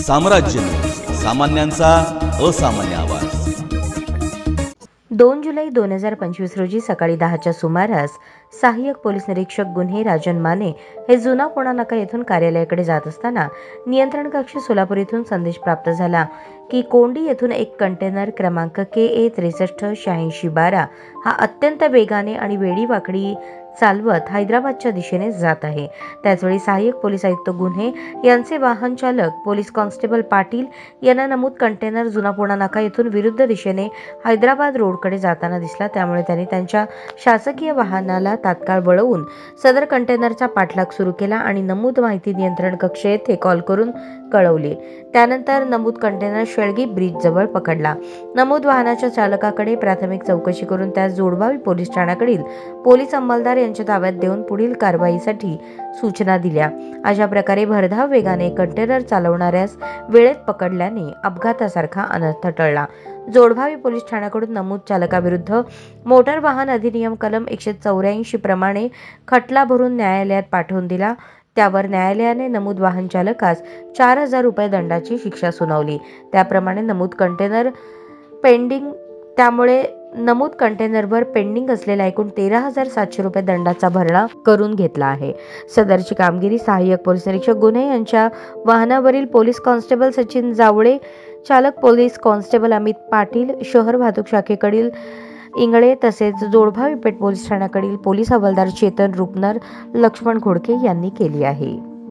साम्राज्य, सामान्यांचा असामान्य आवाज। 2 जुलै 2025 रोजी सकाळी 10च्या सुमारास सहाय्यक पोलीस निरीक्षक गुन्हे राजन माने हे जुना पुणा नाका येथून कार्यालयाकडे जात असताना नियंत्रण कक्ष सोलापूर येथून संदेश प्राप्त झाला की कोंडी येथून एक कंटेनर क्रमांक KA 638612 हा अत्यंत वेगाने आणि वेडीवाकडी चालवत हैदराबादच्या दिशेने जात आहे। त्याचवेळी सहाय्यक पोलीस आयुक्त गुन्हे यांचे वाहन चालक पोलीस कॉन्स्टेबल पाटील यांना नमूद कंटेनर जुना पुणा नाका येथून विरुद्ध दिशेने हैदराबाद रोडकडे जाताना दिसला। त्यामुळे त्यांनी त्यांच्या शासकीय वाहनाला तात्काळ वळवून सदर कंटेनरचा पाठलाग सुरू केला आणि नमूद माहिती नियंत्रण कक्ष येथे कॉल करून कळवली। त्यानंतर नमूद कंटेनर शेळगी ब्रिज जवळ पकडला। नमूद वाहनाच्या चालकाकडे प्राथमिक चौकशी करून त्यास जोडभावी पोलीस ठाण्याकडील पोलीस अंमलदार यांच्या ताब्यात देऊन पुढील कारवाईसाठी सूचना दिल्या। अशा प्रकारे भरधाव वेगाने कंटेनर चालवणाऱ्यास वेळेत पकडल्याने अपघातासारखा अनर्थ टळला। जोडभावी पोलीस ठाण्याकडून नमूद चालकाविरुद्ध मोटार वाहन अधिनियम कलम 184 प्रमाणे खटला भरून न्यायालयात पाठवून दिला। त्यावर न्यायालयाने नमूद वाहन चालकास 4000 रुपये दंडाची शिक्षा सुनावली। त्याप्रमाणे नमूद कंटेनरवर पेंडिंग असलेला एकूण 13,700 रुपये दंडाचा भरणा करून घेतला आहे। सदरची कामगिरी सहाय्यक पोलीस निरीक्षक गुन्हे यांच्या वाहनावरील पोलीस कॉन्स्टेबल सचिन जावळे, चालक पोलीस कॉन्स्टेबल अमित पाटील, शहर वाहतूक शाखेकडील इंगळे तसेच जोडभावी पेठ पोलीस ठाण्याकडील पोलीस हवालदार चेतन रुपनर, लक्ष्मण घोडके यांनी केली आहे।